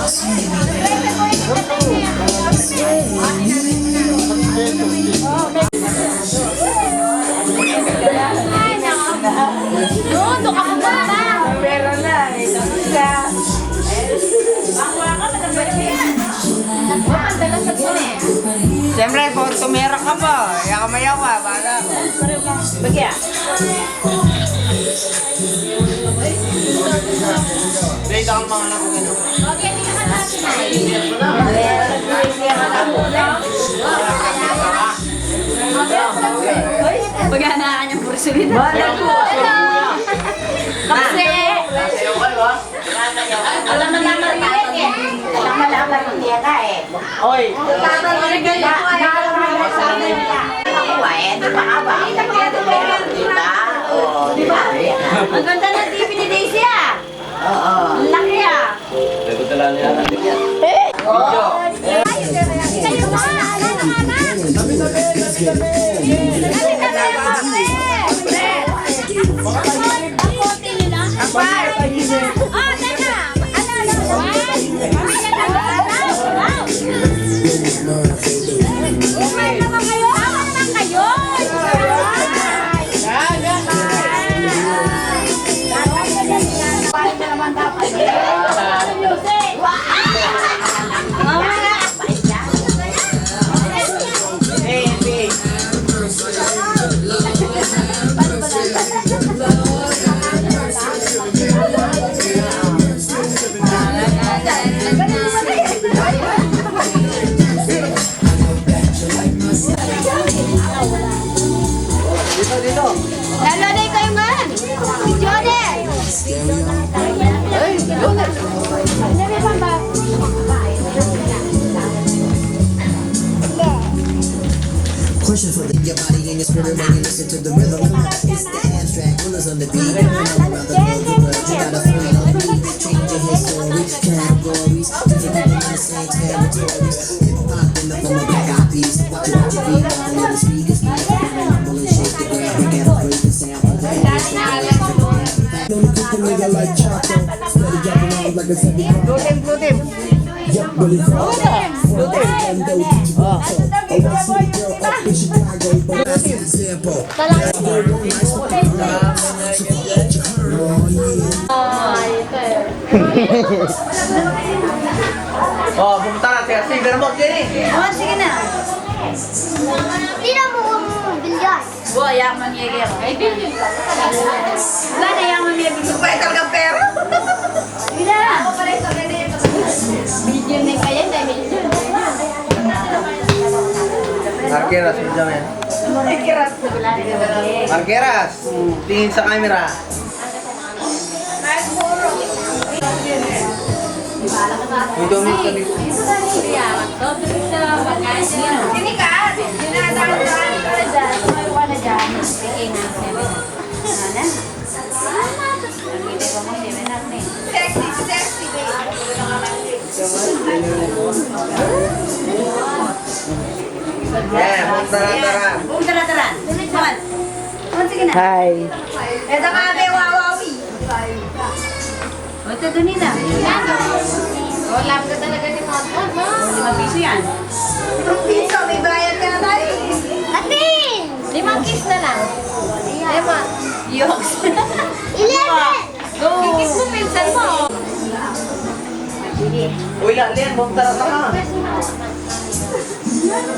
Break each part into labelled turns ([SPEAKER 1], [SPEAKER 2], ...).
[SPEAKER 1] Doon ka pumunta.
[SPEAKER 2] Pero na, ito siya. Siyempre, kung tumira ka pa, yaka-mayaw ka, baka. Bagya. Dito ang mga anak ko gano'n.
[SPEAKER 1] Okay, hindi ka natin Paghanaan niyang pursulina. Kasi, alam mo naman marinig eh. Alam mo naman marinig ka eh.
[SPEAKER 2] Oy!
[SPEAKER 1] Ang ganda ng TV ni Daisy ah. Oo. Laki ah.
[SPEAKER 3] Dala niya natin yan.
[SPEAKER 2] Video!
[SPEAKER 1] Kayo ba? Lalonay kayo man! Johnny! Ay, Johnny!
[SPEAKER 4] Pushing for your body and your spirit when you listen to the rhythm. It's the abstract rulers on the beat. Around the world, you gotta feel it. Change your history, categories. Different people in the same territories. Hip hop in the form of black eyed peas. Watch your beat, walk on the speakers. Rumble and shake the ground. Break out a break and sound.
[SPEAKER 5] No, the cooking nigga like Chaco. Steady jumping on like a heavy
[SPEAKER 2] Putim!
[SPEAKER 5] Yup, really cool. And though teach you how to. I want to see the girl up in Chicago, but that's an example.
[SPEAKER 2] Oh, pumunta na. Sige na mo, Jenny.
[SPEAKER 1] Oh, sige na.
[SPEAKER 6] Tira mo ang bilyas.
[SPEAKER 1] Boy, ayaw mangyayari ako. Ay, bilhin ka. Wala na ayaw mangyayari.
[SPEAKER 2] Supay talagang pera.
[SPEAKER 1] Sige na. Medium na kaya, dahil medium.
[SPEAKER 3] Marqueras, medyo yan.
[SPEAKER 2] Ikirat.
[SPEAKER 3] Marqueras, tingin sa camera. May dumi ka dito.
[SPEAKER 1] Sini ka. Dinadaan ka dyan. Tumawa na dyan. Sige na. Ano? Hindi pa mo sila natin. Sexy,
[SPEAKER 3] Yeah, muntara-tara.
[SPEAKER 1] Tara. Tuman. Sige na.
[SPEAKER 2] Hi.
[SPEAKER 1] Ito ka, may wawawi. O, ito doon nila. O, love ka talaga ni Mama. 5 piso yan.
[SPEAKER 2] 5 piso, may bayad ka na tayo.
[SPEAKER 6] Atin!
[SPEAKER 1] 5 kiss na lang. 5. Yoks.
[SPEAKER 6] 11!
[SPEAKER 1] Go. Kiss mo, pinsan mo.
[SPEAKER 3] Uy, Lalian, muntara-tara.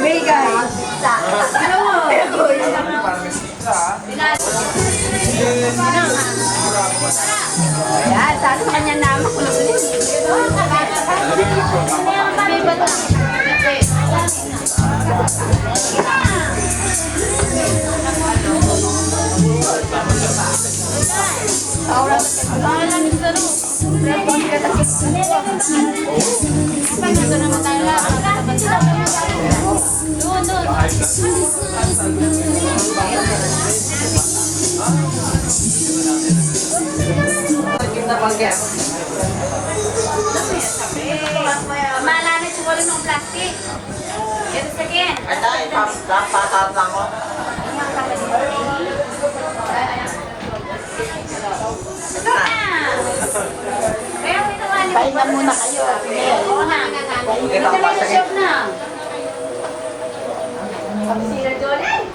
[SPEAKER 2] May guys.
[SPEAKER 1] Ano mo? Ayan, sabi sa kanya naman kung nakulit. Malala siya wala ng plastic. Ito sa akin.
[SPEAKER 2] Ito, ipapatat lang ko.
[SPEAKER 1] Kaya may naman Pahinga muna kayo. Oo na. Dito na sa shop na. Sabi sila Jolie.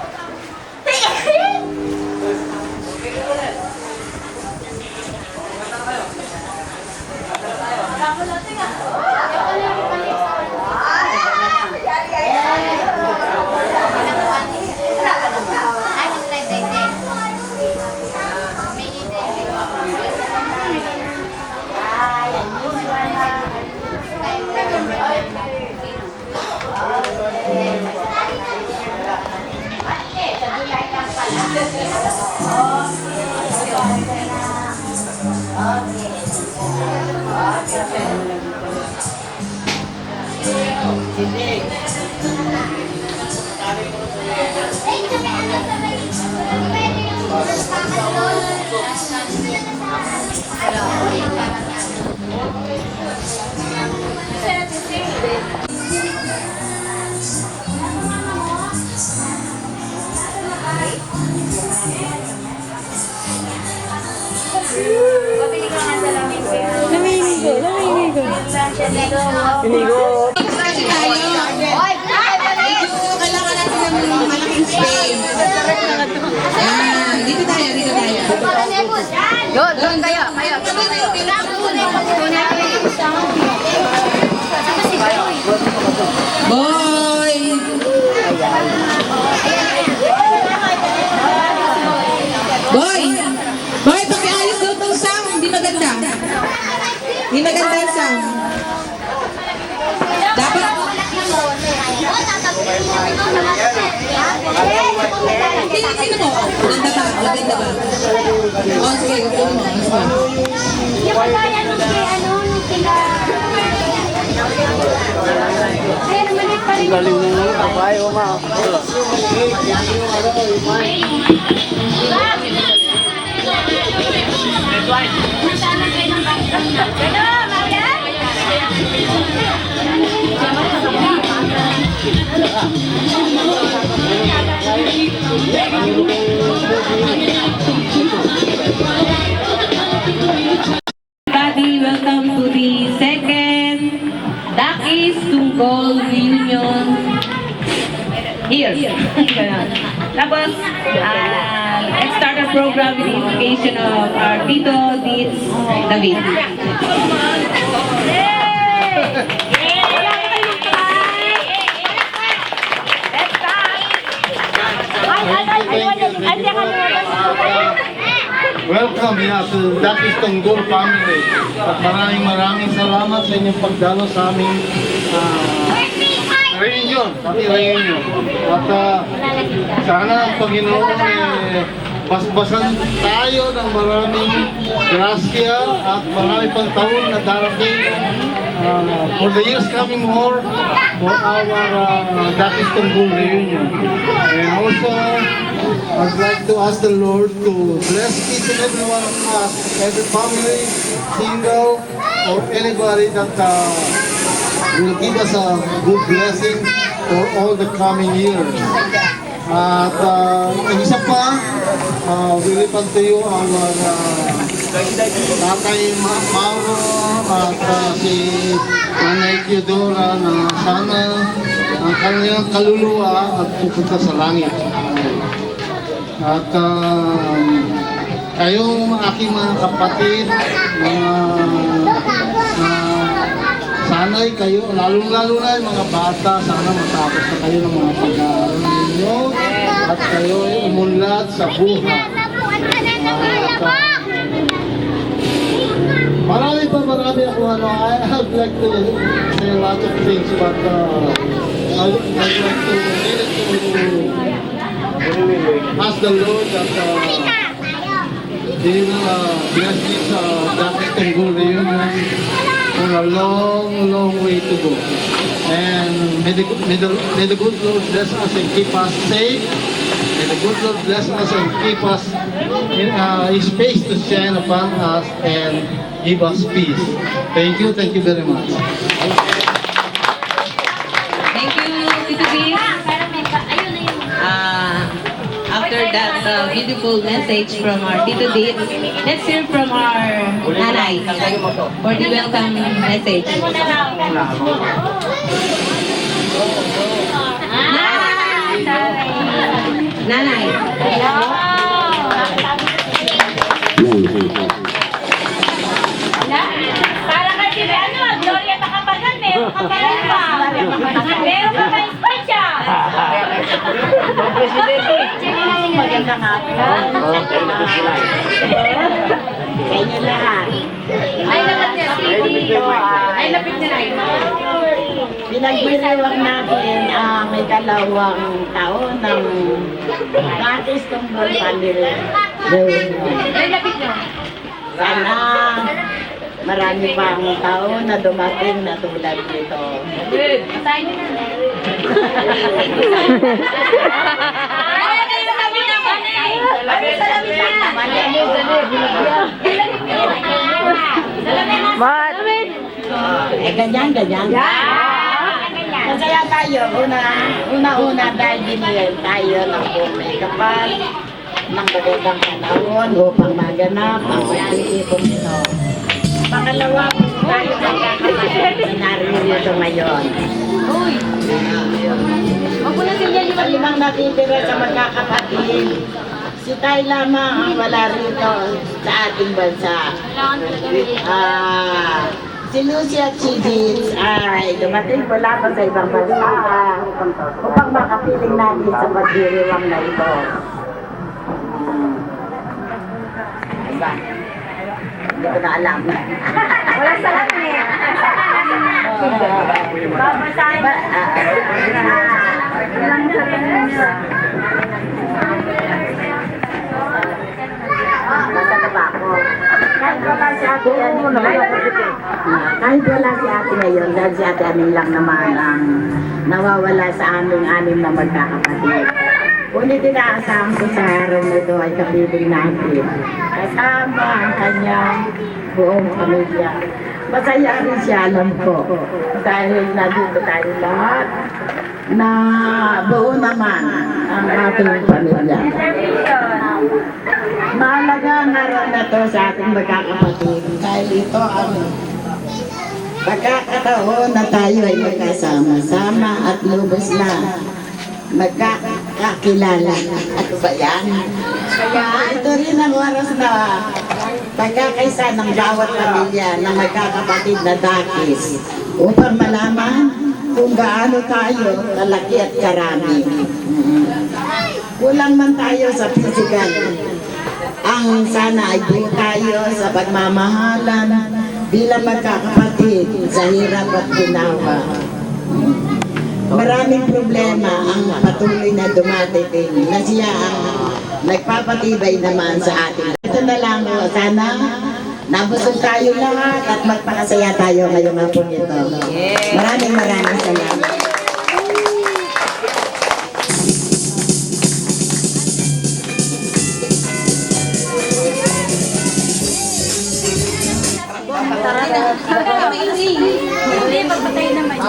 [SPEAKER 1] Pabili ka nga sa lamin.
[SPEAKER 2] Inigo.
[SPEAKER 7] Kailangan natin ng malaking space. Dito tayo, dito tayo.
[SPEAKER 1] Doon kayo.
[SPEAKER 7] Boy! Boy! Boy, pakiayos daw itong sound. Hindi maganda. Hindi maganda yung sound. Dapat... Tingnan mo. Maganda ba? Maganda ba? O, sige. Gawin mo.
[SPEAKER 6] Yung kaya nung kila... Pero maliit pa rin.
[SPEAKER 2] Galing mo yung kapay, o ma.
[SPEAKER 8] Everybody, welcome to the second Dakis Tungkol Reunion here. Tapos, let's start our program with the invocation of our Tito Deeds David.
[SPEAKER 9] Welcome to Dakis Tunggol family. At maraming salamat sa inyong pagdalo sa aming reunion. At sana ang Panginoon basbasan tayo ng maraming grasya at marami pang taon na darating for the years coming more for our Dakis Tunggol reunion. And also, I'd like to ask the Lord to bless each and every one of us, every family, single, or anybody that will give us a good blessing for all the coming years. At ang isa pa, lilipan tayo ang Tatay Mauro at si Nanay Teodora na sana ang kanilang kaluluwa at pupunta sa langit. At kayong aking mga kapatid, sana'y kayo, lalong-lalo na yung mga bata, sana matapos na kayo ng mga pag-aaral ninyo at kayo ay umunlad sa buhay. Marami ako I'd like to say a lot of things, but I'd like to ask the Lord that He will bless this Dakis Tunggol reunion for a long way to go. And may the good Lord bless us and keep us safe. May the good Lord bless us and keep us in His face to shine upon us and give us peace. Thank you very much.
[SPEAKER 8] Thank you, Tito Viv. After that beautiful message from our Tito Dit. Let's hear from our nanay for the welcome message. Nanay.
[SPEAKER 6] Para kasi Gloria Macapagal, meron ka pa rin ba? Meron ka pa special.
[SPEAKER 1] Magandang hapon. Kanya lahat. Ay, lapit niya. Ay, lapit niya na. Pinagbiliwag natin may 2 taon ng Datis Tumbol Family. Ay, lapit niya. Sana marami pang taon na dumating na tulad nito. Patayin niyo na. Ganyan. Masaya tayo. Una-una dahil binigyan tayo ng may kapal, ng magandang panahon upang maganap ang pag-iipon nito. Pangalawa, tayo magkakapatid na narito ngayon. Ang limang natitira sa magkakapatid, si Tay lamang ang wala rito sa ating bansa. Si Lucy at si Jeans ay dumating mula pa sa ibang bansa upang makapiling natin sa pagdiriwang na ito. Hindi ko na alam. Wala sa laman eh. Babasahin. Basta na ba ako? Kahit wala si ate ngayon, dahil si ate amin lang naman ang nawawala sa aming 6 na magkakapatid. Ngunit inaasahan ko sa araw na ito ay kapiling natin. Kasama ang kanyang buong pamilya. Masaya rin siya, alam ko. Dahil nandito tayo lahat na buo naman ang ating pamilya. Mahalaga ang araw na ito sa ating magkakapatid. Dahil ito ang pagkakataon na tayo ay magkasama-sama at lubos na magkakakilala. Ano ba yan? Kaya ito rin ang oras na pagkakaisa ng bawat pamilya na magkakapatid na dakis upang malaman kung gaano tayo kalaki at karami. Kulang man tayo sa physical. Ang sana ay buo tayo sa pagmamahalan bilang magkakapatid sa hirap at ginawa. Maraming problema ang patuloy na dumadating na siya ang nagpapatibay naman sa atin. Ito na lang, sana nabusog tayo lahat at magpakasaya tayo ngayong hapon ito. Maraming salamat.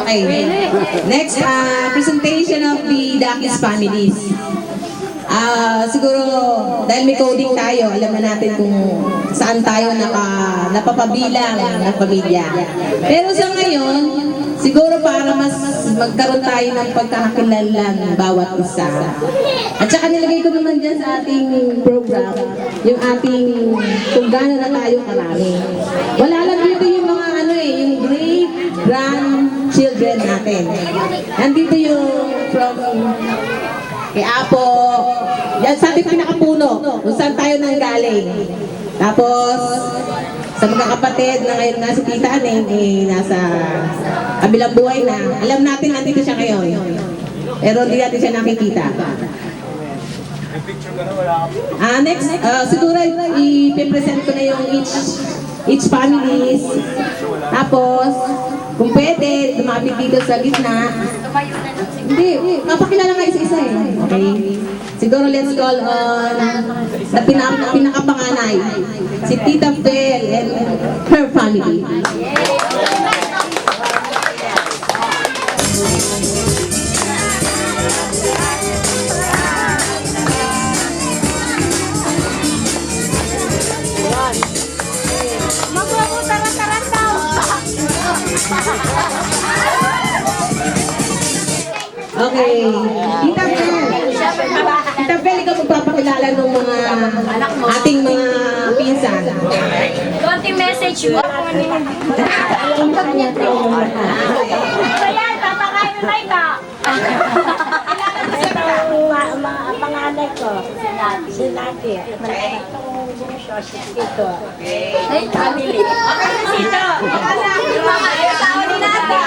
[SPEAKER 7] Okay. Next, presentation of the Dakis families. Siguro, dahil may coding tayo, alam na natin kung saan tayo napapabilang ng pamilya. Pero sa ngayon, siguro para mas magkaroon tayo ng pagkakakilala ng bawat isa. At saka nilagay ko naman dyan sa ating program, yung ating kung gano'n na tayo karami. Wala lang dito yung mga yung great grandchildren natin. Nandito yung from kay Apo, yan sa ating pinakapuno, kung saan tayo nanggaling. Tapos, sa mga kapatid na ngayon nga si Tita Aneng, nasa kabilang buhay na. Alam natin nandito siya ngayon. Pero hindi natin siya nakikita. Next, siguro i-present ko na yung each families. Tapos, kung pwede, lumapit dito sa gitna. Hindi, mapakilala nga isa-isa eh. Okay? Siguro let's call on sa pinakapanganay, si Tita Fel and her family. Okay. Tita Bel. Tita Bel, ikaw magpapakilala ng mga ating mga pinsan.
[SPEAKER 6] Konting message mo. Kaya, papakain mo tayo ka.
[SPEAKER 1] Panganay ko, si Nati. Ito.
[SPEAKER 6] Ay, family. Sito. Yung tao ni Nata.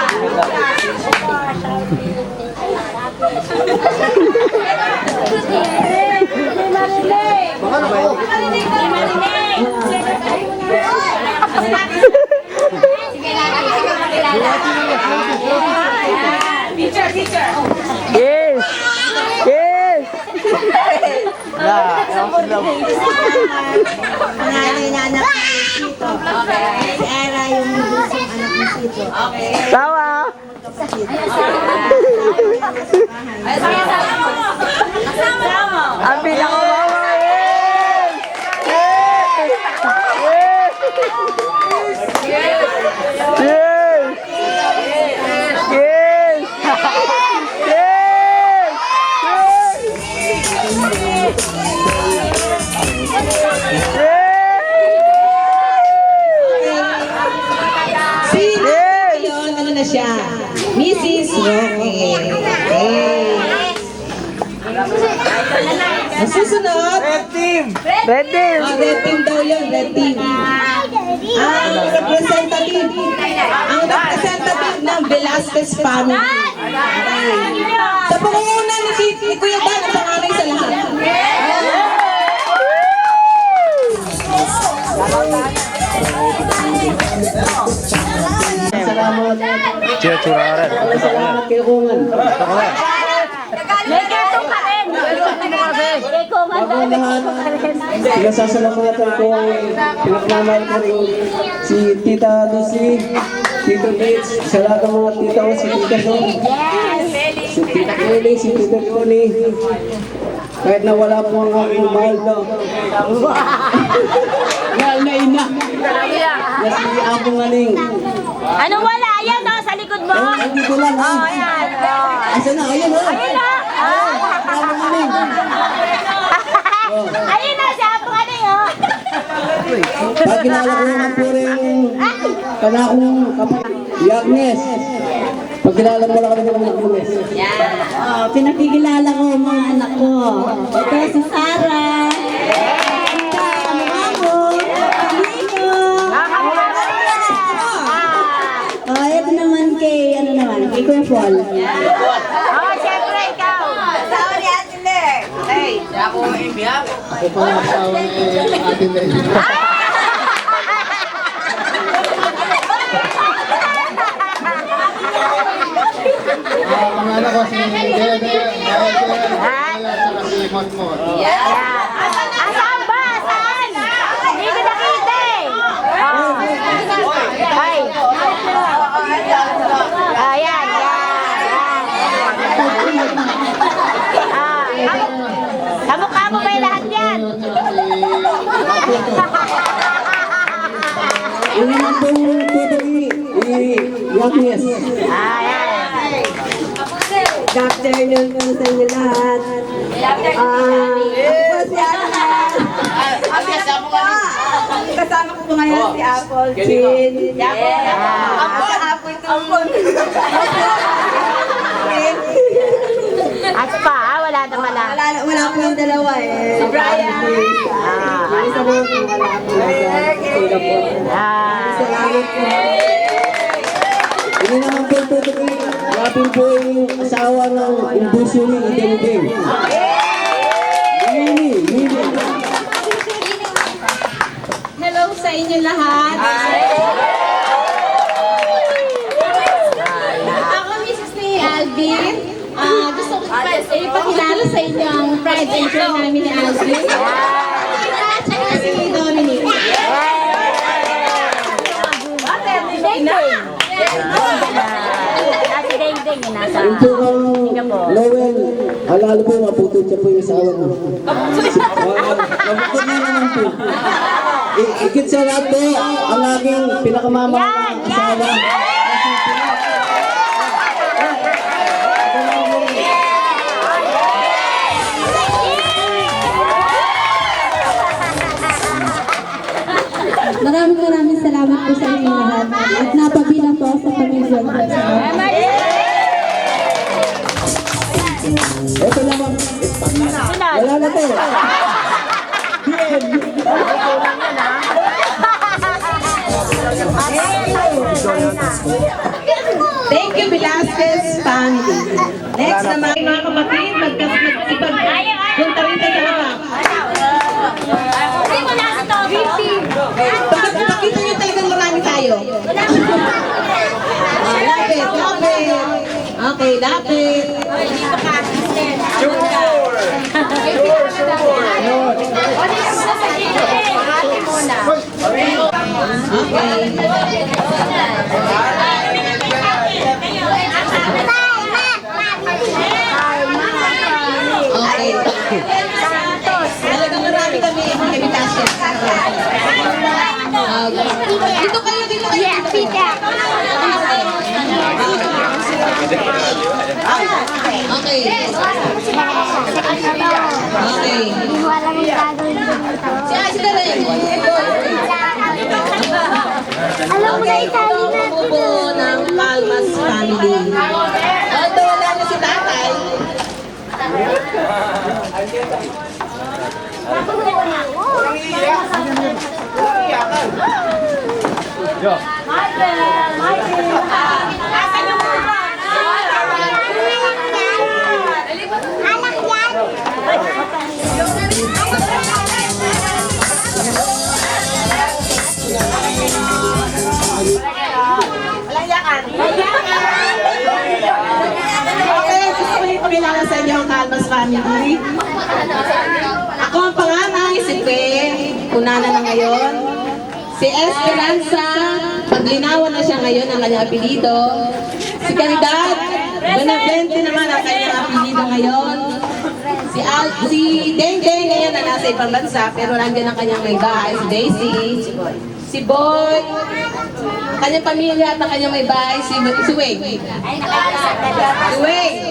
[SPEAKER 2] Yes! Yes!
[SPEAKER 1] Panganay na anak ni Sito. Si Era yung bunsong anak ni Sito.
[SPEAKER 2] Tawa! Ang pinakawawa! Yes! Yes! Yes! Yes! Yes!
[SPEAKER 7] Si ngayon, ano na siya? Mrs. Roque. Okay. Ang susunod,
[SPEAKER 2] Red team! Red team!
[SPEAKER 7] red team daw yun, red team. Ang representative ng Velasquez family. Okay. Sa pangunguna ni Kuya Dan, ang panganay sa lahat.
[SPEAKER 5] Salamat. Salamat kay Kungan.
[SPEAKER 6] May ketong ka rin. May kungan
[SPEAKER 5] Ako lahat, pinasasalamatan ko ang pinagmamahal ko rin si Tita Lucy, Tito Bates, sa lahat ng mga tita ko, si Tita Son, si Tita Kelly, si Tita Connie. Kahit na wala po ang aking mahal na. Mahal na ina. Yes, si Abong Aling.
[SPEAKER 6] Anong wala? Ayan o, sa likod mo.
[SPEAKER 5] Andito lang ha.
[SPEAKER 6] Oh, ayan. Oh.
[SPEAKER 5] Asa na? Ayun ha.
[SPEAKER 6] Ayun na.
[SPEAKER 5] Abong Aling.
[SPEAKER 6] Ayun na, si Apo ka rin, oh.
[SPEAKER 5] Pagkilala ko naman po rin kanakong kapatid, Agnes. Pagkilala mo lang kami ng Agnes.
[SPEAKER 1] Pinakikilala ko ang mga anak ko. Ito si Sarah. Ito, kamukha mo. Kamino. Oh, ito naman kay, kay Kuya Paul.
[SPEAKER 6] Oh, syempre, ikaw. Asawa ni Ate Ler. Hey.
[SPEAKER 9] Ako pa ang asawa ni Ate Nelly. Pangalan ko si Dede, at si Motmot.
[SPEAKER 6] Asaan ba? Saan? Hindi ko nakita eh. Oh. Ay. Ayan, kamukha mo ba yung lahat yan?
[SPEAKER 5] Yun naman pong tito ni Agnes.
[SPEAKER 6] Ayan.
[SPEAKER 1] Good afternoon po sa inyo lahat. Kasama ko po ngayon si Apple Chin.
[SPEAKER 6] At pa, wala naman na.
[SPEAKER 1] Wala po yung dalawa eh. Si Brian. Isa po wala po sa Singapore. Salamat po.
[SPEAKER 5] Yun naman pong tito ni Rapin po yung asawa ng imbuso ni Ideng. Mini.
[SPEAKER 7] Hello sa inyo lahat. Ako, Mrs. ni Alvin. Gusto ko ipakilala sa inyo ang pride and joy namin ni Alvin. At saka si Dominic.
[SPEAKER 5] Yung po kang Lowell, halalo po maputol siya po yung asawa mo. Maputol na naman po. Ikit sa lahat po, ang aking pinakamamahal na asawa. Ito naman. Wala na to.
[SPEAKER 7] Thank you, Velasquez family. Next naman, mga kapatid, punta rin tayo na ba? Pakita niyo talagang marami tayo. Lapit, lapit. Okay, lapit. Okay. Talagang marami kami invitation. Dito kayo, dito kayo. Okay. Okay. Si Darren.
[SPEAKER 6] Alam mo na itali na.
[SPEAKER 7] Bubo ng Palmas family. Ito, wala na si tatay. Okay, gusto ko rin pakilala sa inyo ang Palmas family. Ako ang panganay, si Pe, unana na ngayon. Si Esperanza, maglinawan na siya ngayon ang kanyang apelido. Si Caridad, Benavente naman ang kanyang apelido ngayon. Si Deng Deng ngayon na nasa ibang bansa, pero nandiyan ang kanyang may bahay. Si Daisy, si Boy, kanyang pamilya at ang kanyang may bahay, si Wayne. Si Wayne.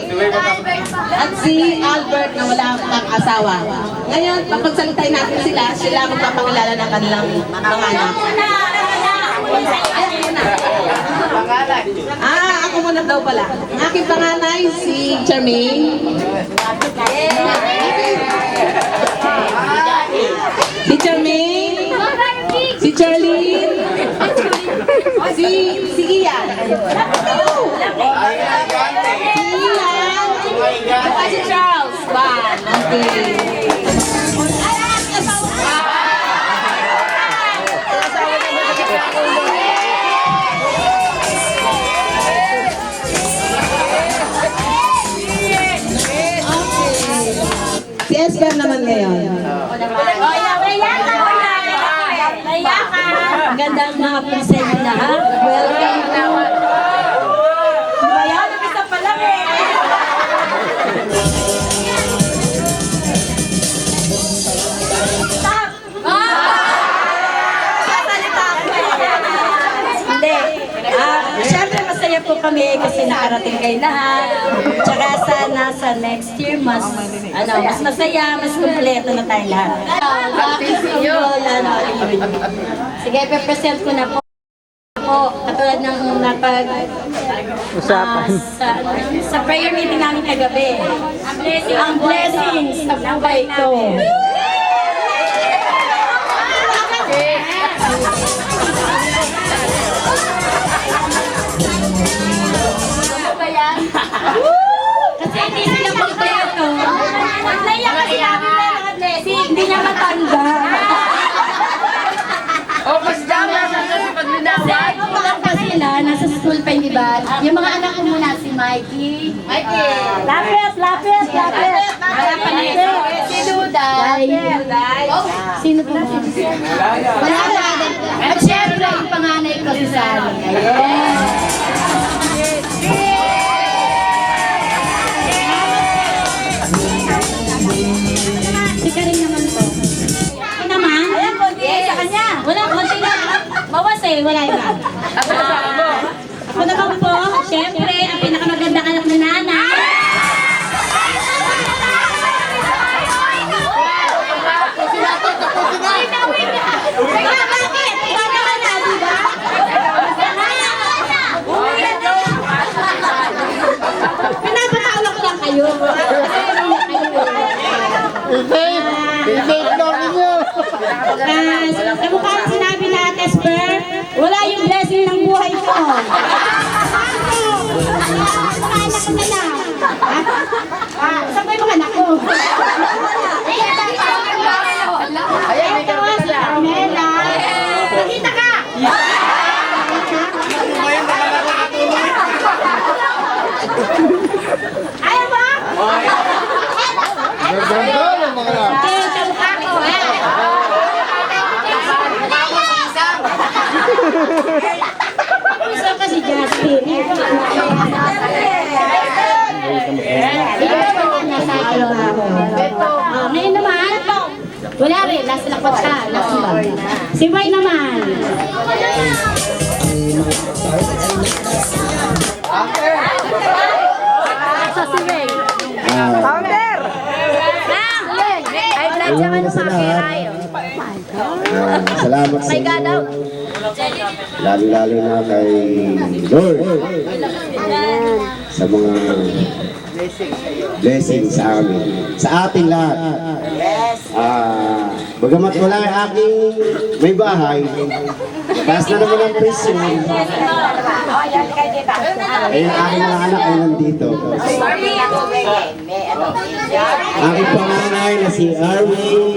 [SPEAKER 7] At si Albert na wala pang asawa. Ngayon, papagsalitay natin sila magpapakilala ng kanilang mga anak. Ako muna daw pala. Ang aking panganay, si Charmaine. Si Charmaine. Si Charlene. Si Ian. Si Charles. Okay. Si Esper naman ngayon.
[SPEAKER 6] Magandang mga present na ha. Welcome to... Bayan, isa pa lang eh. Stop! Sasalita ako. Hindi. Siyempre masaya po kami kasi nakarating kayo lahat. Tsaka sana sa next year mas masaya, mas kumpleto na tayo lahat. Sige, pe-present ko na po. Katulad ng usapan sa prayer meeting namin kagabi. Ang blessings sa buhay ko. Ano ba yan? Kasi hindi sila kompleto. Naiyak kasi namin na mga blessing. Hindi niya matanda. Nasa school pa yung iba. Yung mga anak ko muna, si Mikey. Lapit. Si Duday. Sino po ba? Wala na. At syempre, yung panganay ko si Sally. Si Karing naman po. Ako naman? Ayan, konti sa kanya. Wala, konti lang. Bawas eh, wala iba. Ako naman po, syempre, ang pinakamagandang anak na nanay. Bakit? Ikaw naman na, diba? anak ko na lang. Saan ba yung mga anak ko?
[SPEAKER 1] Ayan, may karapit sila.
[SPEAKER 6] Carmela. Nakita ka! Ayaw ba?
[SPEAKER 9] Ganda ng mga yan.
[SPEAKER 6] Kamukha ko, Gusto ko si Justin. Ngayon naman, wala rin, nasa lakot ka. Si Boy naman.
[SPEAKER 5] Una sa lahat, salamat sa inyo. Lalo-lalo na kay Lord sa mga blessing sa amin, sa ating lahat. Bagamat wala ang aking may bahay, taas na naman ang presyo. Ay, ang aking mga anak ay nandito. Aking panganay na si Arwin.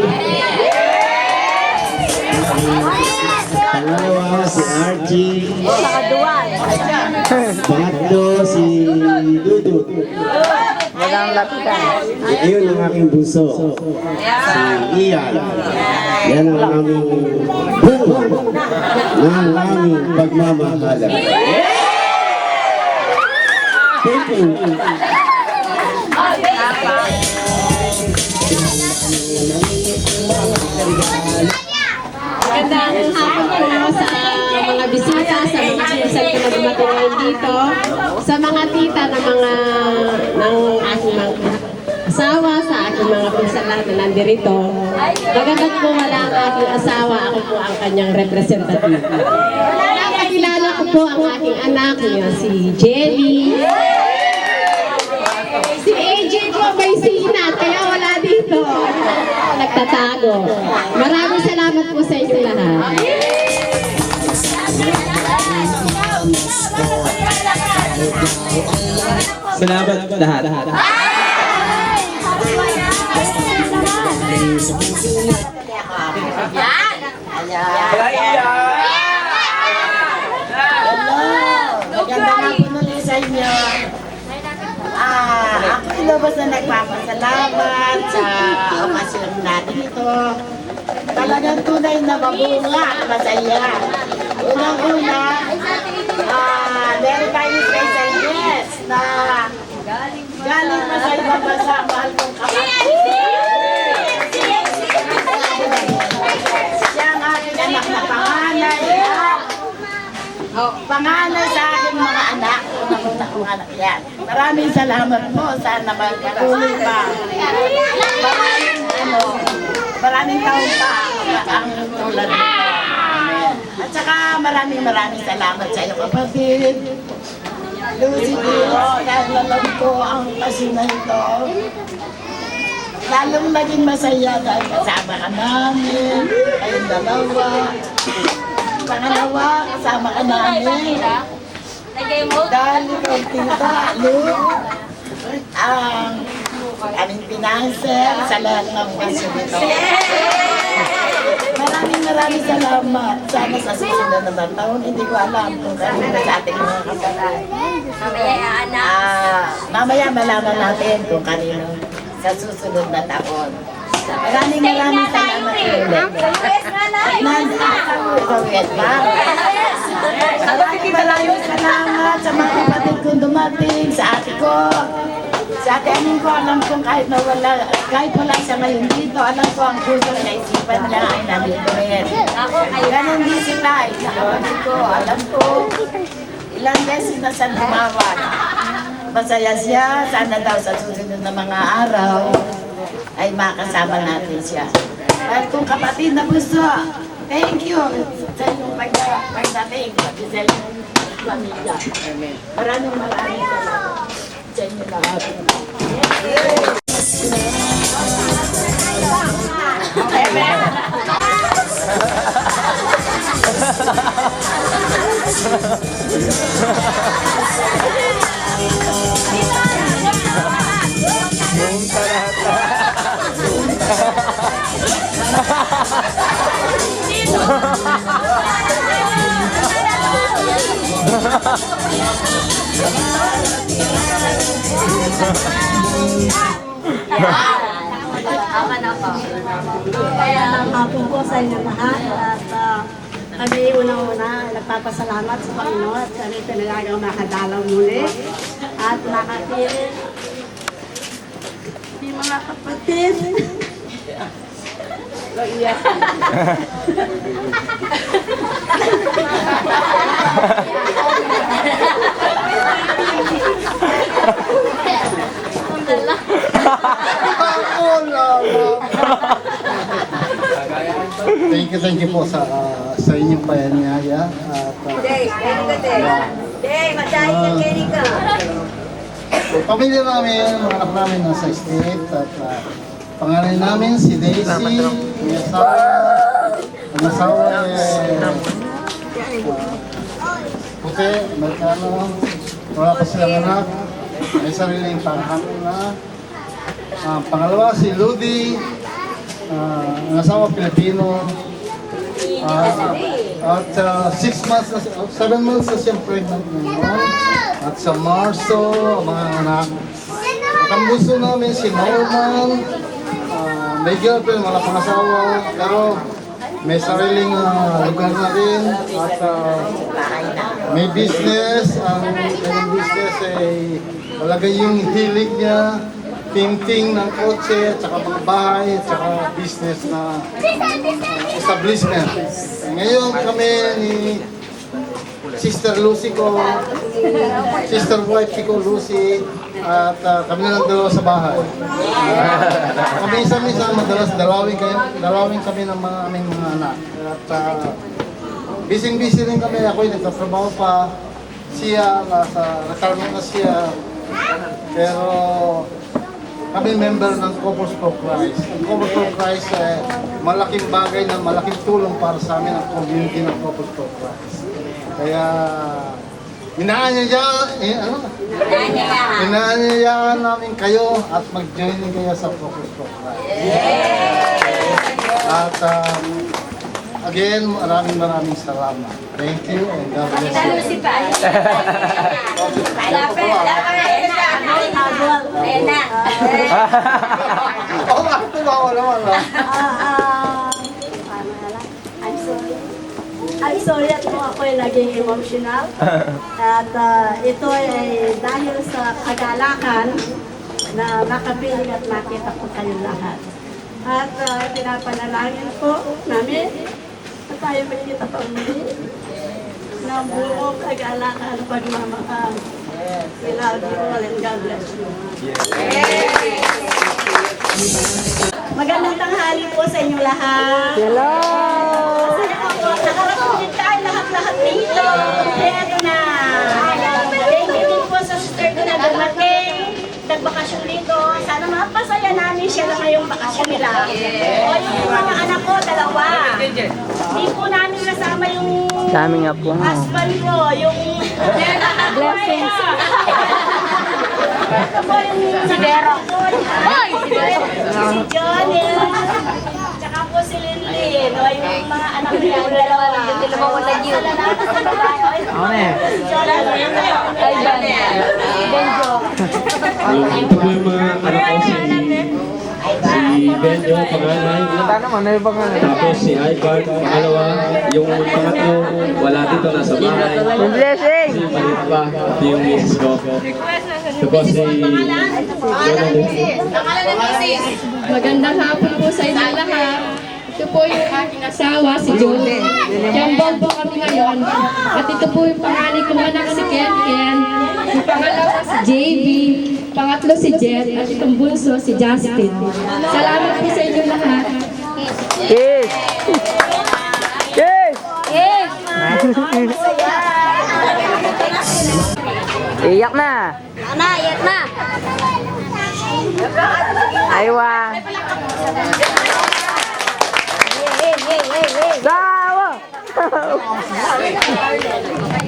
[SPEAKER 5] Pangalawa si Archie. Pangatlo si Dudut. Ayun ang aking bunso. Si Ian. Yan ang aming bunga ng aming pagmamahalan. Thank you.
[SPEAKER 7] Magandang hapon po sa mga bisita, sa mga sinasal ko na dumating ngayon dito, sa mga tita ng aking mga asawa, sa aking mga pinsan lahat na nandirito. Bagamat po wala ang aking asawa, ako po ang kanyang representative. Nakakilala ko po ang aking anak niya, si Jenny. Si AJ po may sinat, kaya wala dito. Nagtatago. Maraming salamat po sa inyong lahat.
[SPEAKER 5] Salamat lahat.
[SPEAKER 1] Magandang hapon ulit sa inyo. Ako ilabas na nagpapasalamat sa okasyon natin ito. Talagang tunay na mabunga at masaya. Unang-una, meron tayong special guest na galing pa sa ibang bansa, mahal kong kapatid. Siya ang aking anak na panganay. Panganay sa aking mga anak. Unang-una kong anak yan. Maraming salamat po. Sana magpatuloy pa. Maraming taon pa ang tulad nito. At saka maraming salamat sa iyo kapatid. Lucy Dils, dahil alam ko ang pasyon na ito. Lalong naging masaya dahil kasama ka namin, kayong dalawa. Pangalawa, kasama ka namin. Dahil ikaw tita, Luke, ang aming pinanser sa lahat ng pasyon nito. Maraming salamat. Sana sa susunod na taon, hindi ko alam kung kanino sa ating mga kapatid. Mamaya malaman natin kung kanino sa susunod na taon. Maraming salamat ulit. Kawet ba? Maraming salamat sa mga kapatid kong dumating, sa ate ko. Sa ate amin ko, alam kong kahit wala siya ngayon dito, alam ko ang puso na isipan niya ay nandito rin. Ganon din si Tay, sa kapatid ko, alam ko, ilang beses na siya tumawag. Masaya siya, sana daw sa susunod na mga araw ay makasama natin siya. At kung kapatid na gusto, thank you sa inyong pagdating, pati sa inyong pamilya. Maraming salamat sa inyo lahat. Amen.
[SPEAKER 6] Kaya hapon po sa inyo lahat at kami unang-una nagpapasalamat sa Panginoon at kami talagang makadalaw muli at makapilit yung mga kapatid.
[SPEAKER 9] Thank you po sa inyong panyaya at pamilya namin, mga anak namin nasa state at pangalan namin si Daisy, ang asawa puti, Amerikano, wala pa silang anak, may sariling panghanon na. Pangalawa si Ludi, ang asawa Pilipino, at 7 months na siyang pregnant ngayon. At sa Marso, ang mga anak. At ang gusto namin si Norman, may girlfriend, wala pang asawa, pero may sariling lugar na rin. At may business, ang kanyang business ay talaga yung hilig niya. Painting ng kotse, at saka mga bahay, at saka business na establishment. Ngayon kami ni Sister Lucy ko, Sister Wife ko Lucy, at kami na lang dalawa sa bahay. Kami isa-isa madalas dalawin kami ng mga aming mga anak. At busy rin kami, ako'y nagtatrabaho pa. Siya, retirement na siya. Pero kami member ng Couples for Christ. Ang Couples for Christ ay malaking bagay na malaking tulong para sa amin ang community ng Couples for Christ. Kaya inaanyayahan namin kayo at mag-join din kayo sa Couples for Christ. At again, maraming salamat. Thank you and God bless you.
[SPEAKER 6] I'm sorry at kung ako ay naging emotional. At ito ay dahil sa kagalakan na makapiling at makita ko kayo lahat. At pinapanalangin po namin na tayo magkita pa muli ng buong kagalakan at pagmamahal. We love you all and God bless you. Magandang tanghali po sa inyong lahat. Hello! Nakarating din tayo lahat-lahat dito. Kompleto na. Thank you din po sa sister ko na dumating. Nagbakasyon dito. Sana mapasaya namin siya na ngayong bakasyon nila. O yung mga anak ko, 2. Hindi po namin nasama yung husband ko, yung blessings. Ito po yung si Vero. Si Johnny. Tsaka po si Lynlyn. O yung mga anak niya, 2. Salamat sa babae. Si Johnny. Ay, Johnny. Benjo.
[SPEAKER 5] Ito po yung mga anak ko si Benjo, panganay. Tapos si Ivan, pangalawa. Yung pangatlo, wala dito, nasa bahay. Si maliit pa, ito yung misis ko. Ito po si
[SPEAKER 8] Magandang hapon po sa inyo lahat. Ito po yung aking asawa, si John. Jambon po kami ngayon. At ito po yung panganay kong anak, si Ken. Yung pangalawa si JB. Pangatlo si Jet. At itong bunso si Justin. Salamat po sa inyo lahat.
[SPEAKER 2] Yes! Yes!
[SPEAKER 6] Yes!
[SPEAKER 2] Iyak na!
[SPEAKER 6] Iyak na!
[SPEAKER 2] Aywa! Sawa!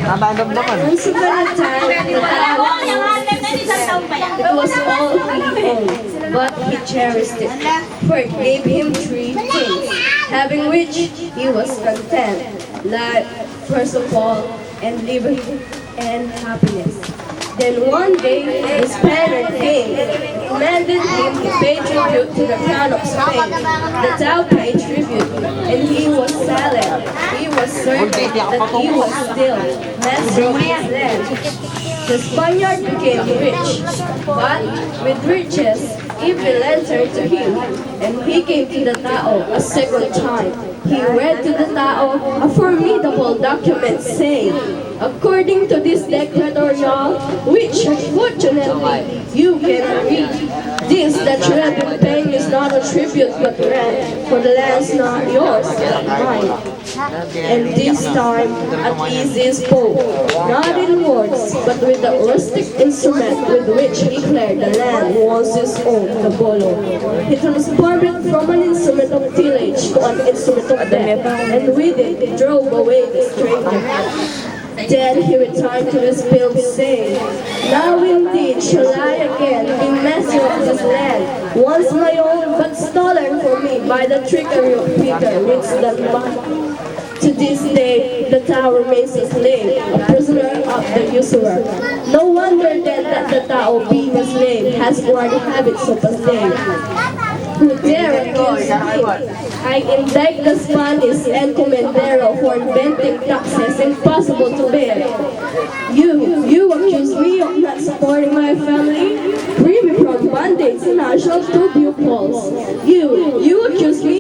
[SPEAKER 2] Nabandam-daman.
[SPEAKER 6] Once upon a time, it was all unfold, but he cherished it, for it gave him 3 things, having which he was content, life, first of all, and liberty.
[SPEAKER 8] and happiness. Then one day, his parent came, commanded him to pay tribute to the crown of Spain. The Tao paid tribute, and he was silent. He was certain that he was still master of his land. The Spaniard became rich, but with riches, evil entered to him, and he came to the Tao a second time. He read to the Tao a formidable document saying, according to this decretorial, which fortunately you can read, this that you have been paying is not a tribute but rent, for the land's not yours but mine. And this time, at ease he spoke, not in words, but with the rustic instrument with which he declared the land was his own, the bolo. He transformed it from an instrument of tillage to an instrument of death, and with it he drove away the stranger. Then he returned to his field, saying, now indeed shall I again be master of this land, once my own, but stolen from me by the trickery of Peter, which done mine. To this day, the Tao remains a slave, a prisoner of the usurer. No wonder then that the Tao, being a slave, has worn the habits of a slave. Who dare accuse me? I indict the Spanish and Comendero for inventing taxes impossible to bear. You accuse me of not supporting my family? Free me from bondage and I shall prove you false. You accuse me.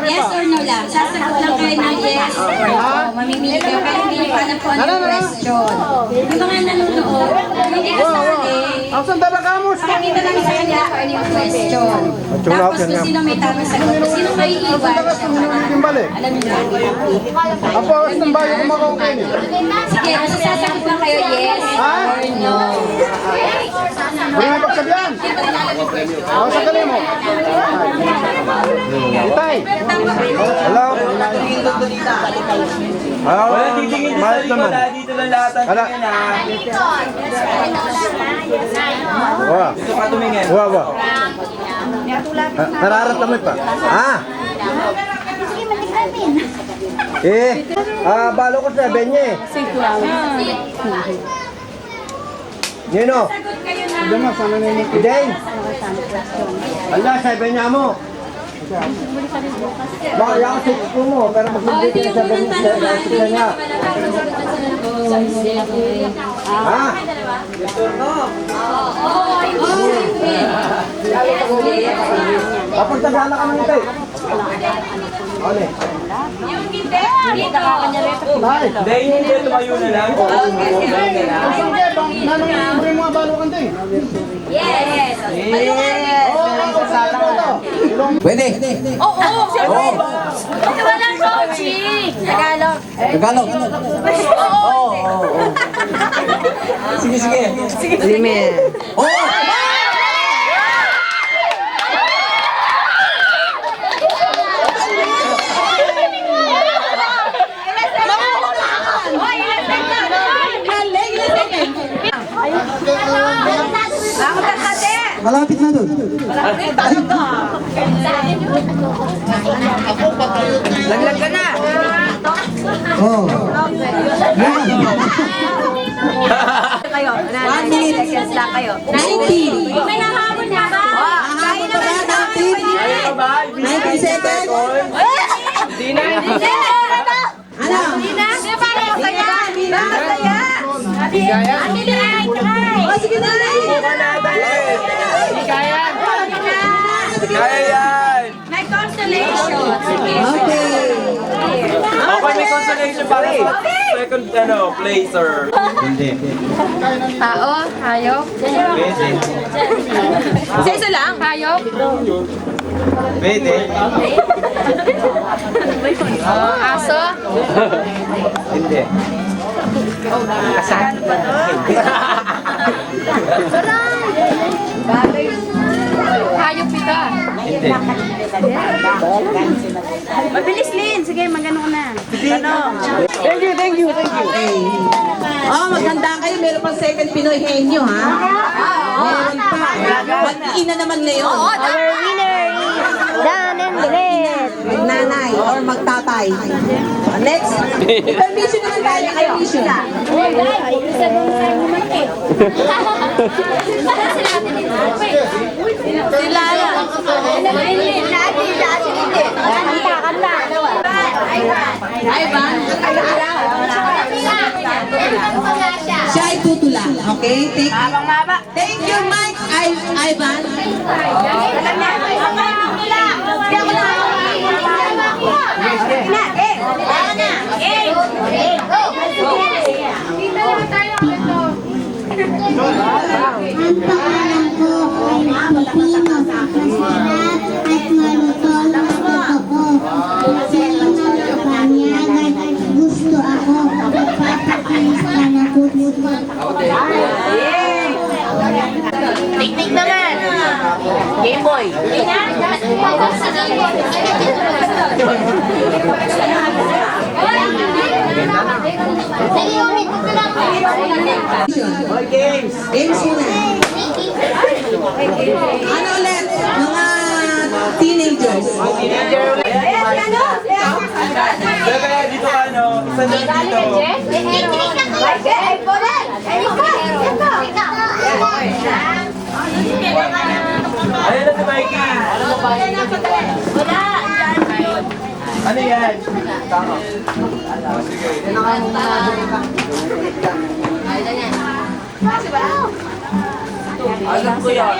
[SPEAKER 6] Yes or no lang? Sasagot lang kayo ng yes or no. Mamimili kayo kahit hindi nyo alam kung ano yung question. Yung mga nanonood, hindi kasali. Pakita lang sa kanila kung ano yung question. Tapos kung sino may tamang sagot, kung sino may iwan, alam nyo lang. Sige, basta sasagot lang kayo yes or no.
[SPEAKER 3] Hello? Wala titingin dito sa likod ha. Dito lang lahat ang tingin ha. Dito ka tumingin.
[SPEAKER 10] Nararamdaman pa. Balo ko sa benye. Nino? Iday? Ala, sa benye mo. Makaya ka sa mo, pero pag hindi ka sa benye sa niya. Tapos nagana ka ng itay. Ano eh?
[SPEAKER 2] Hindi, tumayo na lang.
[SPEAKER 9] Nanong yung mga balo kante.
[SPEAKER 6] Yes!
[SPEAKER 9] Oo,
[SPEAKER 10] Pwede.
[SPEAKER 6] Oo, siyempre. Walang coaching. Tagalog.
[SPEAKER 10] Tagalog. Oo. Sige, sige.
[SPEAKER 7] Limit.
[SPEAKER 10] Oo. Malapit na doon.
[SPEAKER 2] Laglag ka na.
[SPEAKER 10] Oo.
[SPEAKER 6] Kayo,
[SPEAKER 7] 1 minute.
[SPEAKER 6] seconds lang kayo.
[SPEAKER 7] 19.
[SPEAKER 6] May nahabol na ba?
[SPEAKER 7] Kaya na ba natin? 19 seconds.
[SPEAKER 2] Hindi na.
[SPEAKER 7] Ano?
[SPEAKER 6] Hindi na. Hindi pa rin. Saya. Saya. Hindi na.
[SPEAKER 7] O, sige na.
[SPEAKER 2] Hindi kaya. Kaya yan.
[SPEAKER 6] May constellation.
[SPEAKER 7] Okay.
[SPEAKER 3] Okay, may consolation para sa second placer. Hindi.
[SPEAKER 8] Tao, hayop.
[SPEAKER 3] Pwede.
[SPEAKER 8] Isa lang. Hayop.
[SPEAKER 3] Pwede.
[SPEAKER 8] Aso.
[SPEAKER 3] Hindi.
[SPEAKER 8] Hayop ito.
[SPEAKER 3] Hindi.
[SPEAKER 6] Mabilis, Lin. Sige, magano ka na.
[SPEAKER 7] Oh, maganda kayo. Meron pang second Pinoy henyo, ha? Meron pa. Mag-ina naman ngayon.
[SPEAKER 6] Our winner is Dan and Gret.
[SPEAKER 7] Magnanay or magtatay. Next. Permission naman tayo. Permission.
[SPEAKER 6] Sila yan. Kanta.
[SPEAKER 7] Ivan. Siya ay tutula. Okay? Take your mic, Ivan.
[SPEAKER 11] Ang pangalan ko ay Pipino. Masarap at malutong na totoo. Sa mga kapanyagan, gusto ako. Magpapakinis ka na gusto.
[SPEAKER 6] Tiktik naman. Game Boy.
[SPEAKER 7] Games. Games muna. Ano ulit? Mga teenagers.
[SPEAKER 3] Kaya dito isa dito. Ayan na si Mikey. Ano yan? Tama. Sige. Alam ko yan.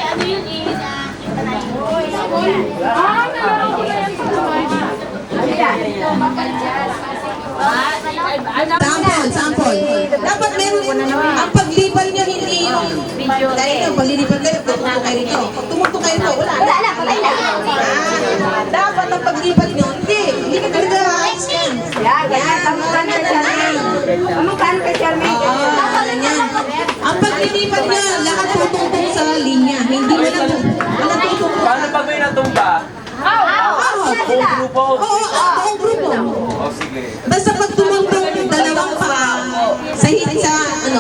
[SPEAKER 7] Sample. Dapat meron, ang paglipan nyo hindi yung, dahil yung paglilipan kayo, tumutok kayo rito. Pag tumutok kayo rito, wala na. Dapat ang paglipan nyo, hindi ka talaga ayos yan. Ang paglilipan nyo, lahat tututok sa linya. Hindi mo lang, wala tututok.
[SPEAKER 3] Paano pag may natumba? Buong grupo?
[SPEAKER 7] Oo, buong grupo.
[SPEAKER 3] O sige.
[SPEAKER 7] Basta pag tumungtong dalawang paa,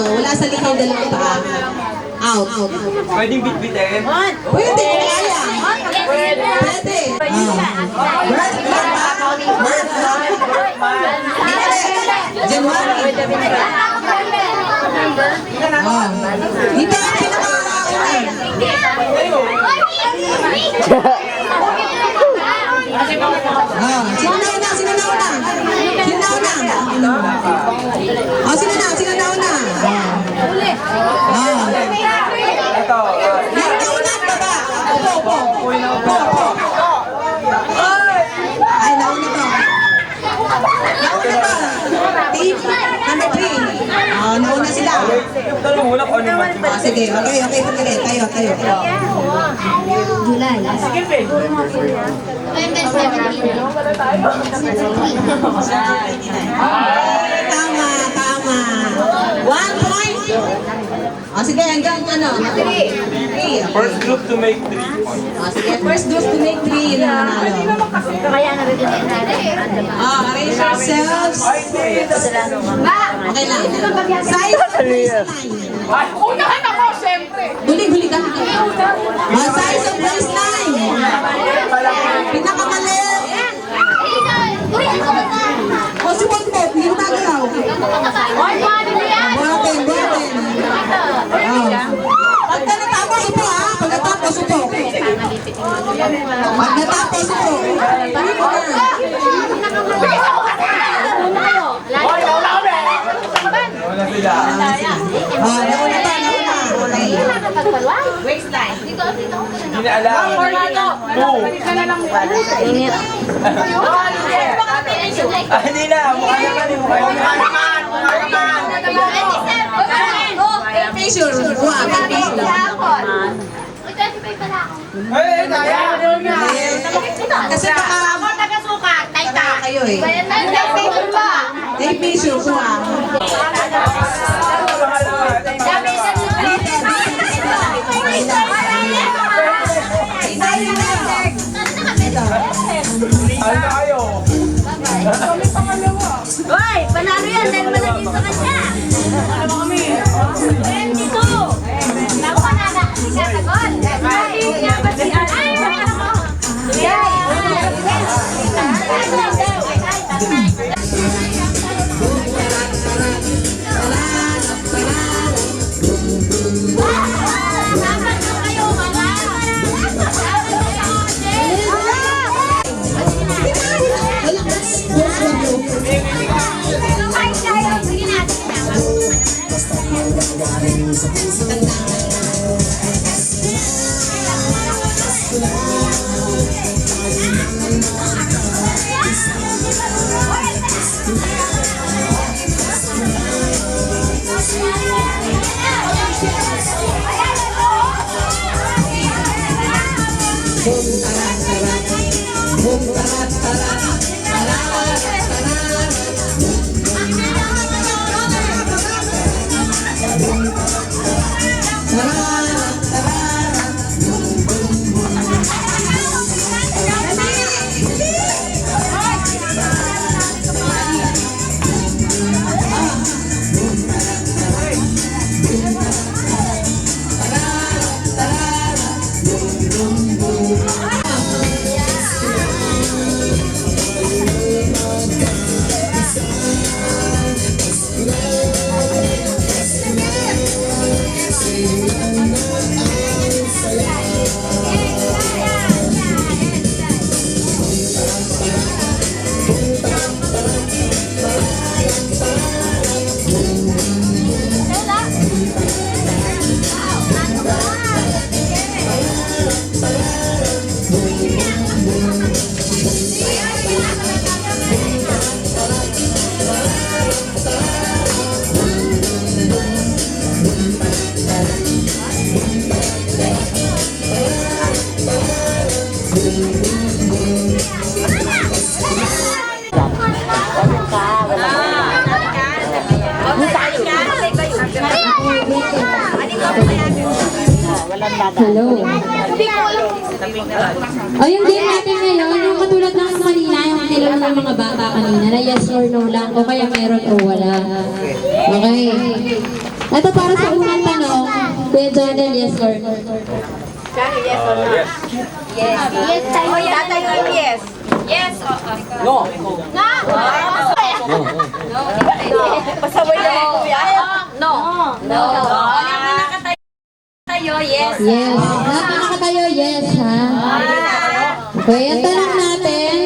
[SPEAKER 7] wala sa linya yung dalawang paa, out.
[SPEAKER 3] Pwedeng bitbitin?
[SPEAKER 7] Pwede, kaya. Pwede. January. Dito ang pinakakakain. Sino nauna? Sino nauna? Sino nauna?
[SPEAKER 3] Ito.
[SPEAKER 7] Nauna ang baba. Opo. Ay, nauna to. Team number 3. Nauna sila.
[SPEAKER 3] Tanong muna kung ano yung
[SPEAKER 7] Sige, okay, pagkali. Tayo. July.
[SPEAKER 2] Sige, Ben.
[SPEAKER 7] Tama. 1 point. Sige, hanggang ano? 3.
[SPEAKER 3] First group to make 3 points.
[SPEAKER 7] Sige, first group to make 3. Yun ang nanalo.
[SPEAKER 1] Kaya narinig natin.
[SPEAKER 7] Arrange yourselves. Okay lang. Size of waistline.
[SPEAKER 2] Unahan ako, siyempre.
[SPEAKER 7] Huli ka. Size of waistline. Pinakamaliit. O, si Bonbon, hindi mo nagalaw. Buhatin. Pagka natapos, upo ha. Pagkatapos, upo.
[SPEAKER 3] Wala sila.
[SPEAKER 7] Nauna. Okay.
[SPEAKER 6] Waistline.
[SPEAKER 3] Hindi na alam.
[SPEAKER 1] Init.
[SPEAKER 3] Hindi na. Mukha naman.
[SPEAKER 7] Picture.
[SPEAKER 3] Hey, kaya.
[SPEAKER 7] Kasi baka kayo eh. Take picture ko ah.
[SPEAKER 3] Ano na kayo?
[SPEAKER 6] Hoy, panalo yan dahil malagay sa kanya. Ano ba kami? 22. Naku, panalo. Kasi katagon. Ay, nga ba si Ay, ako.
[SPEAKER 8] Hello. O yung game natin ngayon, yung katulad ng kanina, yung tinanong ng mga bata kanina, na yes or no lang, o kaya meron o wala. Okay. Ito para sa unang tanong, Kuya Jonel, yes or no?
[SPEAKER 6] Yes or no?
[SPEAKER 3] Yes.
[SPEAKER 6] Yes. Yes tayo. Tatay ko yes. Yes o
[SPEAKER 2] No.
[SPEAKER 6] No. No. Pasaway na ako kuya. No. No. Lahat na nakatayo, yes.
[SPEAKER 8] Yes. Lahat na nakatayo, yes ha? Okay, ang tanong natin,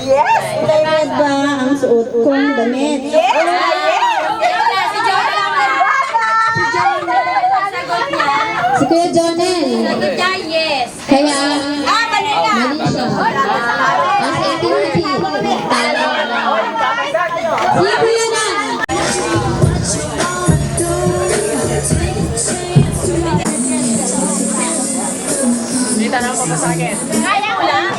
[SPEAKER 1] Yes! Red ba ang suot kong damit?
[SPEAKER 6] Yes. Si John lang si John sagot niya.
[SPEAKER 8] si Kuya Jonel.
[SPEAKER 6] Sagot niya yes.
[SPEAKER 8] Kaya,
[SPEAKER 6] Mali na.
[SPEAKER 8] mali siya. Kasi ating
[SPEAKER 7] Si Kuya Nan.
[SPEAKER 2] Dito na pa sa akin.
[SPEAKER 6] Kaya ko lang.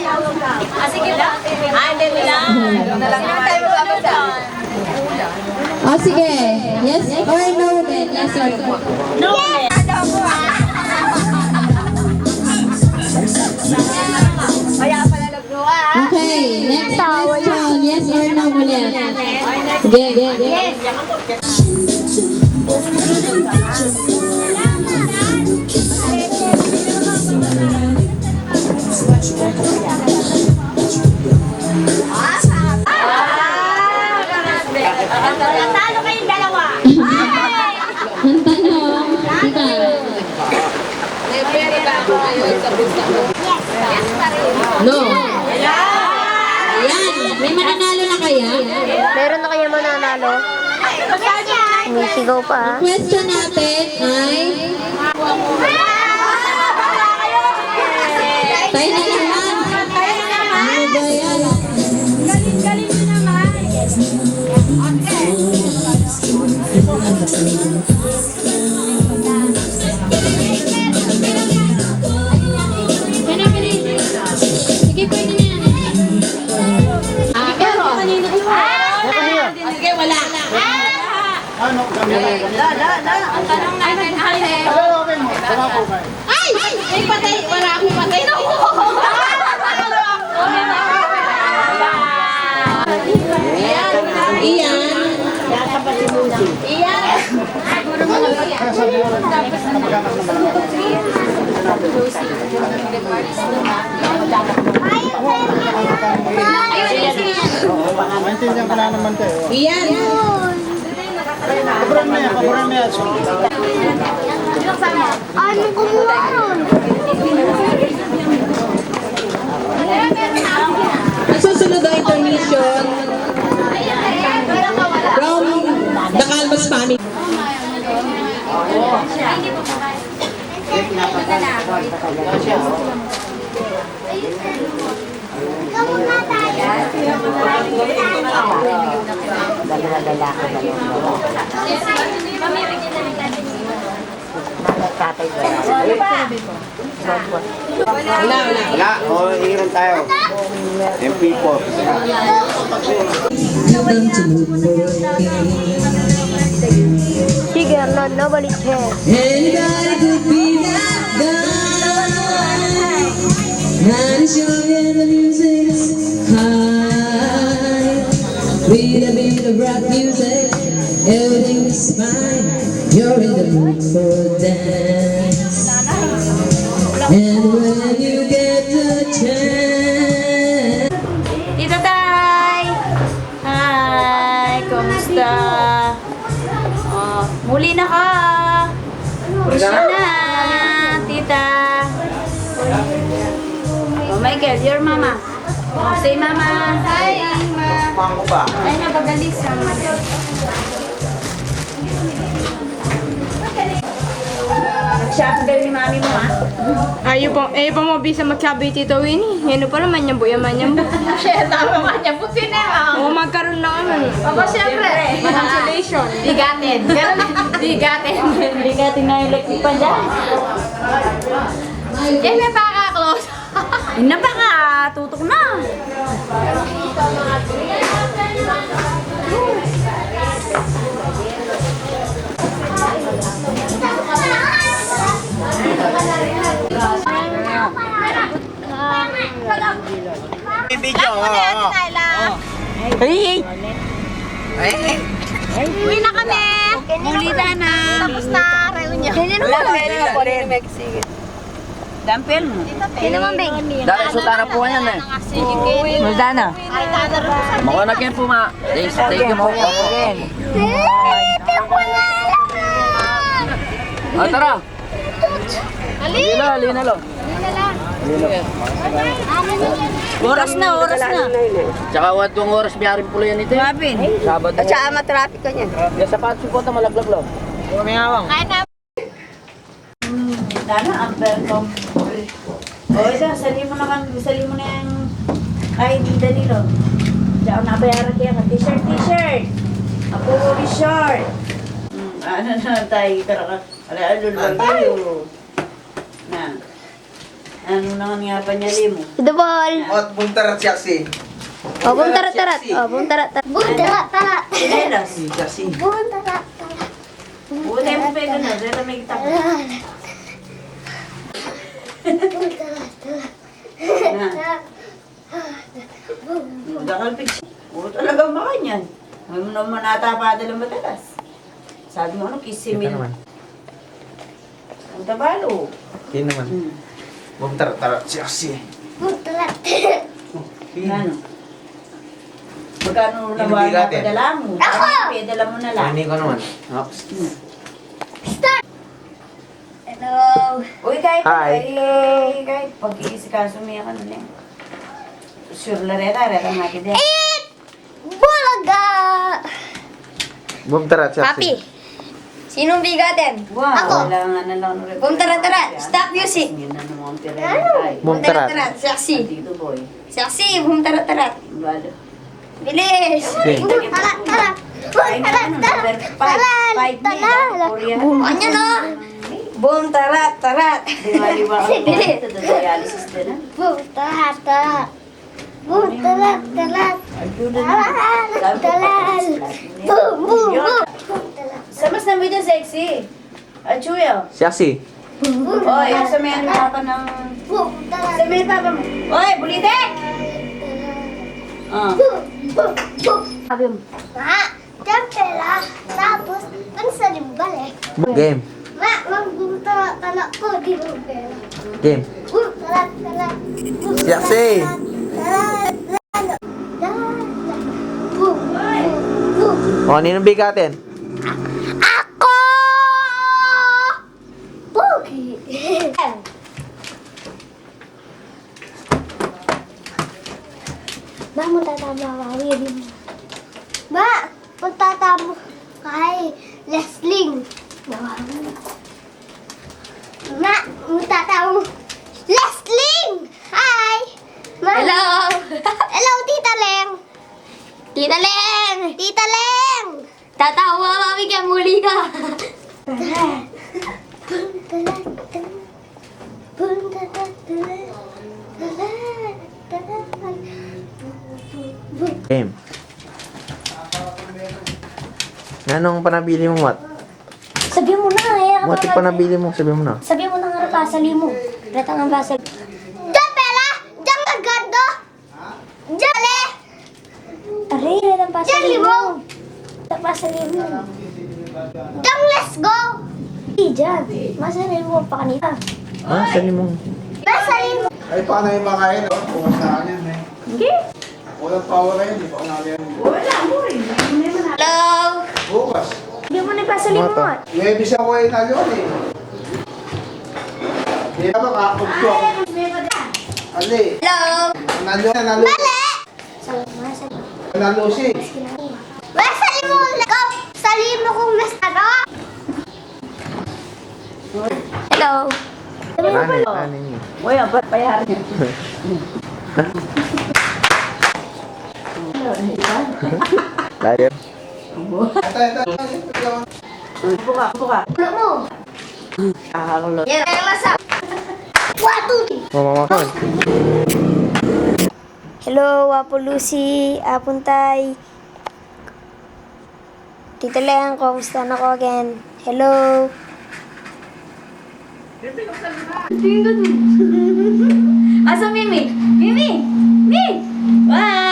[SPEAKER 6] Sige lang. Hindi nila. Sino tayo magbabasa?
[SPEAKER 7] Oh, sige. Yes or no then? Yes or no?
[SPEAKER 6] No. Kaya pala nagluwa.
[SPEAKER 7] Okay, next question. Yes or no ulit? Sige.
[SPEAKER 6] Yes. Talo kayong dalawa.
[SPEAKER 7] Ang tanong, diba? No. Ayan, may mananalo na kaya?
[SPEAKER 11] Meron na kaya mananalo? Sigaw pa.
[SPEAKER 7] Ang question natin ay... Tayo na naman. Ano ba yan?
[SPEAKER 6] Galing nyo naman.
[SPEAKER 7] Sige, pwede na yan. Pero, sige, wala.
[SPEAKER 9] Ano? Kami.
[SPEAKER 6] Ang tanong natin ay...
[SPEAKER 7] Ay! May patay. Wala akong patay. Iyan. Iyan.
[SPEAKER 9] Maintindihan ko na naman kayo.
[SPEAKER 7] Iyan.
[SPEAKER 9] Paboran mo yan.
[SPEAKER 11] Ano kumuha ron?
[SPEAKER 7] Ang susunod na intermission from the Calmas family.
[SPEAKER 11] Kamuna tayo.
[SPEAKER 1] Dalawa lalaki, dalawa. Tatay
[SPEAKER 7] Wala.
[SPEAKER 10] Wala, o iiran tayo. MP4.
[SPEAKER 11] Sige, nobody cares.
[SPEAKER 7] Anybody could be that guy. Not as young and the music's high. With a bit of rock music, everything's fine. You're in the mood for a dance. And when you get the chance.
[SPEAKER 6] Tita Tay! Hi! Kumusta? Oh, muli na ka! Miss you na! Tita! Oh, Michael, your mama. Oh, say mama. Hi, ma.
[SPEAKER 10] Mama ba?
[SPEAKER 6] Ay, napagalis sa mama. Nag-shopping kayo ni mami mo, ha?
[SPEAKER 8] Ayaw pa mo bisa magsabi Tito Winnie. Yan pa naman yung buya man yung
[SPEAKER 6] Siya, tama man niya. Buti na, ha?
[SPEAKER 8] O magkaroon na kami.
[SPEAKER 6] Aba, siyempre.
[SPEAKER 8] Consolation.
[SPEAKER 6] Bigatin. Bigatin. Bigatin na yung electric pan dyan. Eh, may baka-close. Ina baka, tutok na.
[SPEAKER 10] Video,
[SPEAKER 6] Uwi na kami. Mulita na. Tapos na, reunion. Ganyan mo. Dampel mo.
[SPEAKER 11] Sino mong big?
[SPEAKER 2] Dahil sultana po yan eh. Sultana. Mako na kayo po ma. Thank you po. Ah, tara. Alina lo.
[SPEAKER 6] Oras na.
[SPEAKER 2] Tsaka watong oras biyarin po yan ito.
[SPEAKER 6] Mabin.
[SPEAKER 2] Sabado.
[SPEAKER 6] At saka matraffic ka niyan.
[SPEAKER 2] Yung sapatos po ito malaglag lo. May hawang.
[SPEAKER 6] Kahit na. Dana, ang welcome. O, ito, sali mo na yung ID Danilo. Diyan, nabayaran kaya ka. T-shirt. Ako, Richard. Ano na tayo, alalo lang tayo. Na. Ano na nga pa niya limo?
[SPEAKER 11] The ball.
[SPEAKER 10] At buntarat siya si.
[SPEAKER 11] Oh, bum tarat-tarat. Oh, bum tarat-tarat. Bum tarat-tarat.
[SPEAKER 6] Sinelas.
[SPEAKER 10] Siya si.
[SPEAKER 11] Bum tarat-tarat.
[SPEAKER 6] Wala mo pa yun na, dahil may kita. Dakalpig siya. Oo, talagang baka niyan. May mo naman natapadal ang matalas. Sabi mo, ano, kissimin. Ang tabalo.
[SPEAKER 10] Hindi naman. Buntarat siya si.
[SPEAKER 11] Bum tarat-tarat.
[SPEAKER 6] Ano? Magkano na
[SPEAKER 10] Yung
[SPEAKER 6] ba
[SPEAKER 10] bigatin.
[SPEAKER 6] napadala mo? Ano, pedala mo na lang.
[SPEAKER 10] Hindi ko naman. Oops.
[SPEAKER 11] Hello.
[SPEAKER 6] Uy, kahit,
[SPEAKER 10] Hi.
[SPEAKER 6] kahit pag-iisikaso mo yan, ano na yun. Sure, reta natin din.
[SPEAKER 11] Bulaga.
[SPEAKER 10] Buntarat siya si.
[SPEAKER 11] Papi. Sinong bigatin?
[SPEAKER 6] Wow,
[SPEAKER 11] Ako.
[SPEAKER 6] wala nga na lang.
[SPEAKER 11] Bum tarat-tarat. Stop music.
[SPEAKER 6] Yun na naman ang pera.
[SPEAKER 11] Bum tarat-tarat. Sexy.
[SPEAKER 6] Dito, boy.
[SPEAKER 11] Sexy. Bum tarat-tarat.
[SPEAKER 6] Balo.
[SPEAKER 11] Bilis.
[SPEAKER 10] Okay.
[SPEAKER 11] Bum tarat-tarat. Bum tarat-tarat. Ano no? Bum tarat-tarat.
[SPEAKER 6] Diwali-wa ka mo. Ito, dialysis din, ha?
[SPEAKER 11] Bum tarat-tarat. Bum tarat-tarat. Tarat-tarat. Bum bum bum.
[SPEAKER 6] Sa mas namin din sexy. Achuyo.
[SPEAKER 10] Siya si.
[SPEAKER 6] Oy, sa may ano papa ng...
[SPEAKER 11] Bum
[SPEAKER 6] Sa may papa mo. Oy, bulitek! Ah.
[SPEAKER 11] Sabi mo. Ma, tempera. Tapos, ano sa limbal eh?
[SPEAKER 10] Game.
[SPEAKER 11] Ma, magbutala ko, di mo pera.
[SPEAKER 10] Game.
[SPEAKER 11] Tarat-tarat.
[SPEAKER 10] Siya si. O, ninong bigatin?
[SPEAKER 11] Ako! Pogi! Ma, magtatama wawiri mo. Ma, magtatama kay Leslie. Ma, magtatama Leslie! Hi! Ma. Hello! Hello, Tita Leng! Tita Leng! Tita Leng! Tatawa kami kaya muli ka!
[SPEAKER 10] Game. Anong panabili mo, Mat?
[SPEAKER 11] Sabihin mo na, eh.
[SPEAKER 10] Mat, yung panabili mo, sabi mo na.
[SPEAKER 11] Sabihin mo na nga pasali mo. Ratang ang pasali. Diyan, Pela! Diyan nga gando! Diyan, Ale! Are, ratang pasali mo. Ratang pasali mo. Diyan, let's go! Diyan, masali mo pa kanina.
[SPEAKER 10] Ah, sali mo.
[SPEAKER 11] Masali mo.
[SPEAKER 9] Ay, paano yung makain? Kung saan yan eh.
[SPEAKER 11] Hindi.
[SPEAKER 9] Walang power na yun, di pa kunali yan.
[SPEAKER 11] Hello!
[SPEAKER 9] Bukas.
[SPEAKER 11] Sabihin mo na yung pasali mo.
[SPEAKER 9] May bisa ko ay nalyon eh. Di ba kakagto ako? Ali,
[SPEAKER 11] Hello!
[SPEAKER 9] nalyon na nalyon.
[SPEAKER 11] Mali!
[SPEAKER 9] Nalusi.
[SPEAKER 11] Masali mo, go! Sali mo kung masaro. Hello!
[SPEAKER 10] Nani niyo.
[SPEAKER 6] Uy, abat payahan niya.
[SPEAKER 10] Layo.
[SPEAKER 6] Buka.
[SPEAKER 11] Ulo mo!
[SPEAKER 6] Kakakulo.
[SPEAKER 11] Yan, kaya masap! Watu!
[SPEAKER 10] Mamamakan.
[SPEAKER 11] Hello, Wapo Lucy, Apuntay. Tito Leng, kumusta na ko again? Hello.
[SPEAKER 6] Asa Mimi? Mimi! Mi! Bye!